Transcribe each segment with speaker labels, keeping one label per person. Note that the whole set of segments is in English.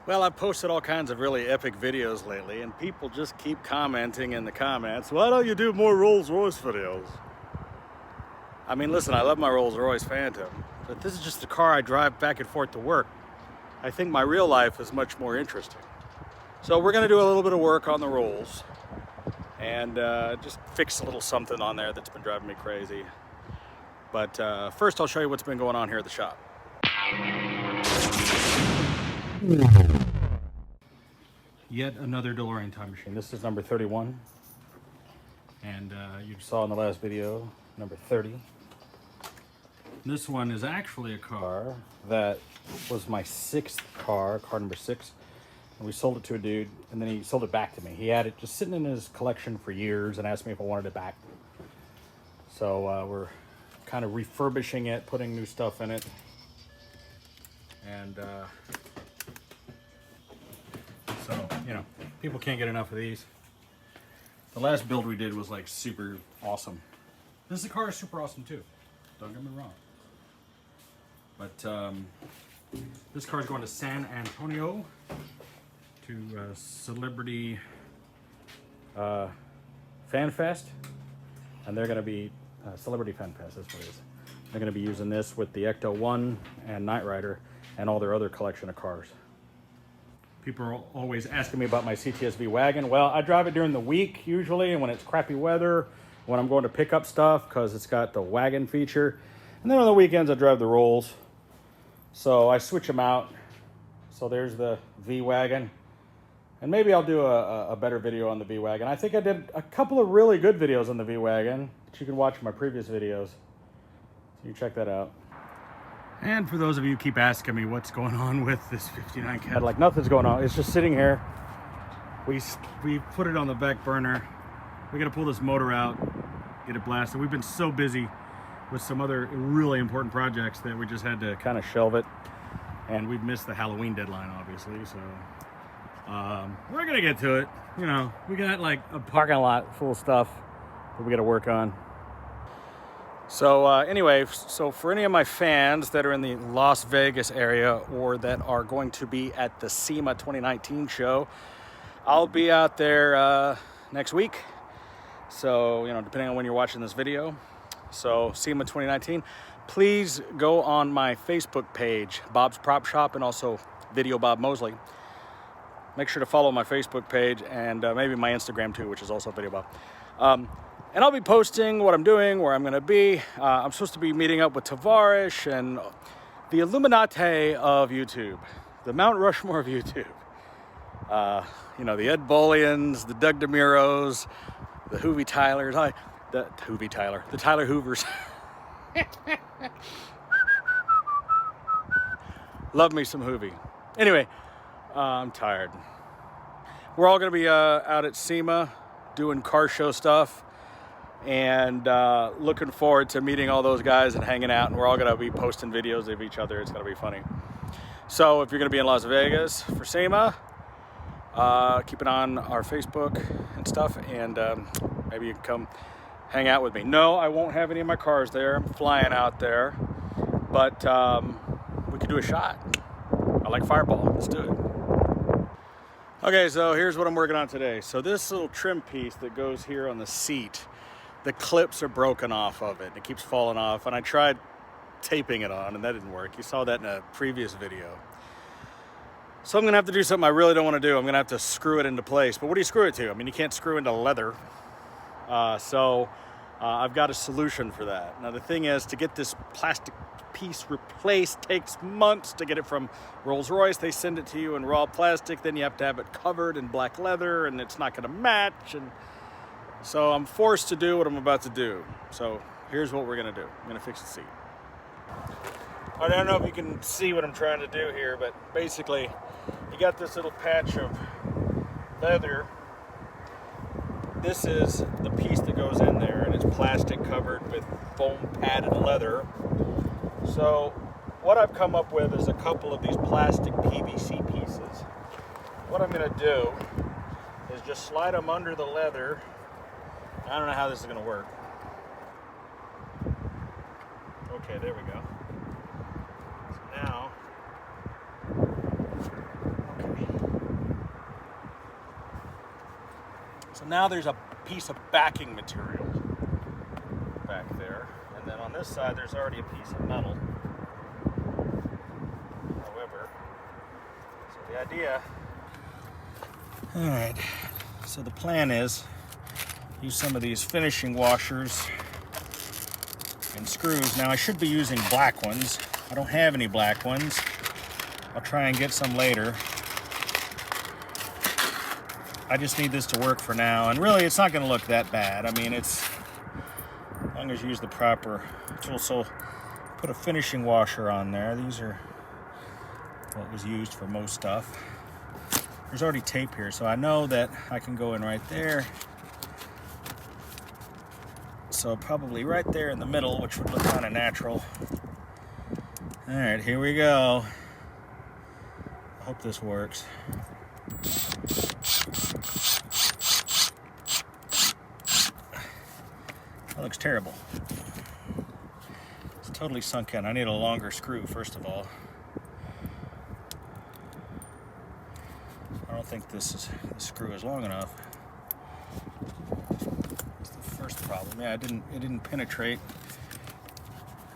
Speaker 1: Well, I've posted all kinds of really epic videos lately, and people just keep commenting in the comments, why don't you do more Rolls Royce videos? I mean, listen, I love my Rolls Royce Phantom, but this is just the car I drive back and forth to work. I think my real life is much more interesting. So we're gonna do a little bit of work on the Rolls and just fix a little something on there that's been driving me crazy. But first I'll show you what's been going on here at the shop. Yet another DeLorean time machine. This is number 31. And you saw in the last video, number 30. This one is actually a car that was my sixth car number 6. And we sold it to a dude, and then he sold it back to me. He had it just sitting in his collection for years and asked me if I wanted it back. So we're kind of refurbishing it, putting new stuff in it. And so, you know, people can't get enough of these. The last build we did was like super awesome. This car is super awesome too. Don't get me wrong. But this car is going to San Antonio to Celebrity Fan Fest. And they're going to be, Celebrity Fan Fest, that's what it is. They're going to be using this with the Ecto 1 and Knight Rider and all their other collection of cars. People are always asking me about my CTSV Wagon. Well, I drive it during the week usually, and when it's crappy weather, when I'm going to pick up stuff, because it's got the wagon feature. And then on the weekends, I drive the Rolls. So I switch them out. So there's the V-Wagon. And maybe I'll do a better video on the V-Wagon. I think I did a couple of really good videos on the V-Wagon that you can watch my previous videos. So you check that out. And for those of you who keep asking me what's going on with this 59 Cadillac, nothing's going on. It's just sitting here. We put it on the back burner. We got to pull this motor out, get it blasted. We've been so busy with some other really important projects that we just had to kind of shelve it. And we've missed the Halloween deadline, obviously. So we're going to get to it. You know, we got like a parking lot full of stuff that we got to work on. So anyway, so for any of my fans that are in the Las Vegas area or that are going to be at the SEMA 2019 show, I'll be out there next week. So, you know, depending on when you're watching this video. So SEMA 2019, please go on my Facebook page, Bob's Prop Shop, and also Videobob Mosley. Make sure to follow my Facebook page and maybe my Instagram too, which is also Videobob. And I'll be posting what I'm doing, where I'm going to be. I'm supposed to be meeting up with Tavares and the Illuminati of YouTube, the Mount Rushmore of YouTube. You know, the Ed Bullions, the Doug DeMuros, the Hoovie Tylers, the Tyler Hoovers. Love me some Hoovie. Anyway, I'm tired. We're all going to be out at SEMA doing car show stuff. And looking forward to meeting all those guys and hanging out. And we're all going to be posting videos of each other. It's going to be funny. So if you're going to be in Las Vegas for SEMA, keep it on our Facebook and stuff. And maybe you can come hang out with me. No, I won't have any of my cars there. I'm flying out there. But we could do a shot. I like Fireball. Let's do it. Okay, so here's what I'm working on today. So this little trim piece that goes here on the seat, the clips are broken off of it. It keeps falling off, and I tried taping it on, and that didn't work. You saw that in a previous video. So I'm going to have to do something I really don't want to do. I'm going to have to screw it into place. But what do you screw it to? I mean, you can't screw into leather. So I've got a solution for that. Now, the thing is, to get this plastic piece replaced takes months to get it from Rolls-Royce. They send it to you in raw plastic. Then you have to have it covered in black leather, and it's not going to match. And so I'm forced to do what I'm about to do. So here's what we're going to do. I'm going to fix the seat. I don't know if you can see what I'm trying to do here, but basically you got this little patch of leather. This is the piece that goes in there, and it's plastic covered with foam padded leather. So what I've come up with is a couple of these plastic PVC pieces. What I'm going to do is just slide them under the leather. I don't know how this is going to work. Okay, there we go. So now, okay. now there's a piece of backing material back there. And then on this side, there's already a piece of metal. However, so the idea... All right, so the plan is use some of these finishing washers and screws. Now I should be using black ones. I don't have any black ones. I'll try and get some later. I just need this to work for now, and really it's not going to look that bad. I mean, it's as long as you use the proper tool. So put a finishing washer on there. These are what was used for most stuff. There's already tape here, so I know that I can go in right there. So probably right there in the middle, which would look kind of natural. All right, here we go. I hope this works. That looks terrible. It's totally sunk in. I need a longer screw, first of all. I don't think this screw is long enough. That's the first problem. Yeah, it didn't penetrate.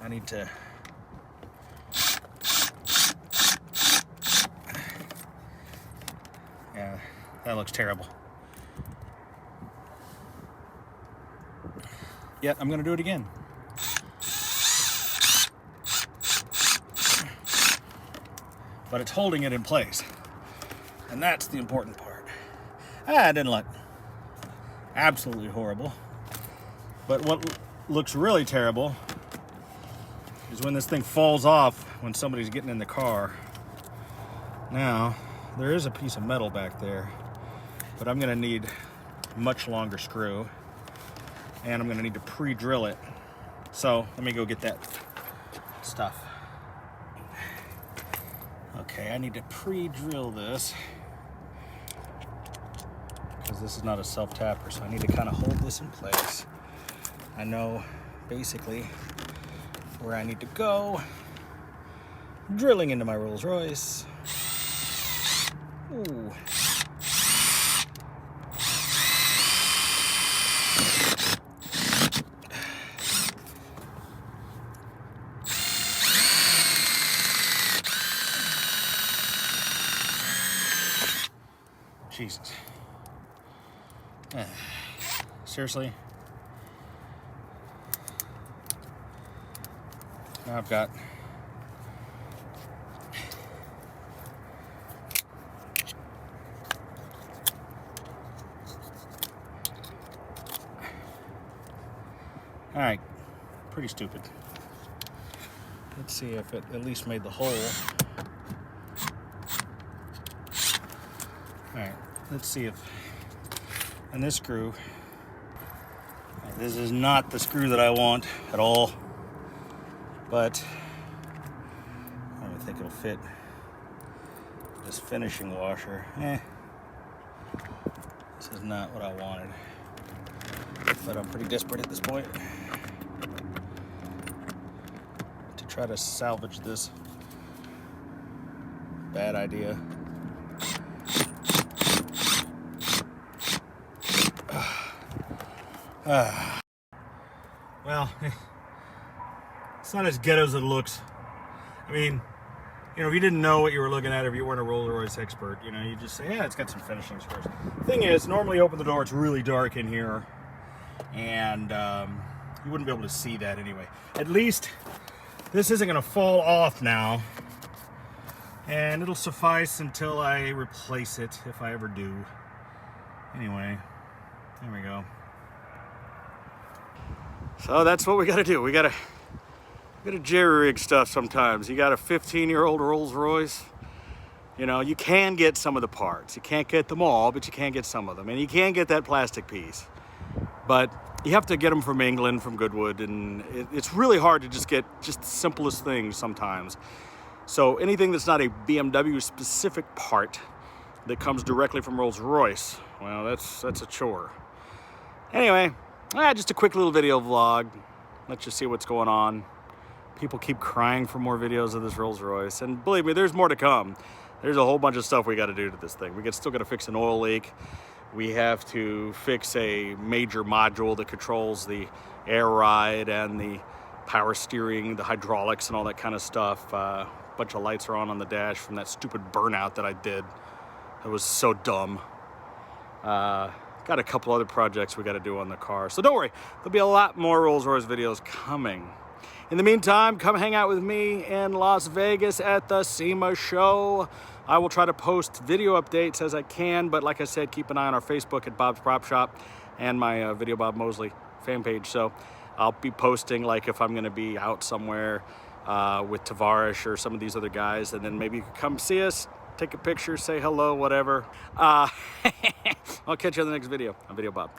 Speaker 1: I need to... Yeah, that looks terrible. Yet I'm gonna do it again. But it's holding it in place. And that's the important part. It didn't look absolutely horrible. But what looks really terrible is when this thing falls off when somebody's getting in the car. Now, there is a piece of metal back there, but I'm gonna need a much longer screw, and I'm gonna need to pre-drill it. So let me go get that stuff. Okay, I need to pre-drill this because this is not a self-tapper, so I need to kind of hold this in place. I know basically where I need to go. Drilling into my Rolls Royce. Ooh. Jesus. Seriously? Now I've got all right, pretty stupid. Let's see if it at least made the hole. All right, let's see if, and this screw, this is not the screw that I want at all, but I don't think it'll fit this finishing washer. This is not what I wanted, but I'm pretty desperate at this point to try to salvage this bad idea. Well, it's not as ghetto as it looks. I mean, you know, if you didn't know what you were looking at, if you weren't a Rolls Royce expert, you know, you just say, yeah, it's got some finishing screws. Thing is, normally you open the door, it's really dark in here, and you wouldn't be able to see that anyway. At least this isn't going to fall off now, and it'll suffice until I replace it, if I ever do. Anyway, there we go. So that's what we got to do. We got to jerry-rig stuff sometimes. You got a 15-year-old Rolls Royce. You know, you can get some of the parts. You can't get them all, but you can get some of them. And you can get that plastic piece. But you have to get them from England, from Goodwood. And it's really hard to just get just the simplest things sometimes. So anything that's not a BMW-specific part that comes directly from Rolls Royce, well, that's a chore. Anyway, just a quick little video vlog. Let you see what's going on. People keep crying for more videos of this Rolls Royce, and believe me, there's more to come. There's a whole bunch of stuff we got to do to this thing. Still got to fix an oil leak. We have to fix a major module that controls the air ride and the power steering, the hydraulics and all that kind of stuff. A bunch of lights are on the dash from that stupid burnout that I did. It was so dumb. Got a couple other projects we got to do on the car. So don't worry, there'll be a lot more Rolls-Royce videos coming. In the meantime, come hang out with me in Las Vegas at the SEMA show. I will try to post video updates as I can, but like I said, keep an eye on our Facebook at Bob's Prop Shop and my Videobob Mosley fan page. So I'll be posting like if I'm gonna be out somewhere with Tavares or some of these other guys, and then maybe you can come see us, take a picture, say hello, whatever. I'll catch you in the next video on Videobob.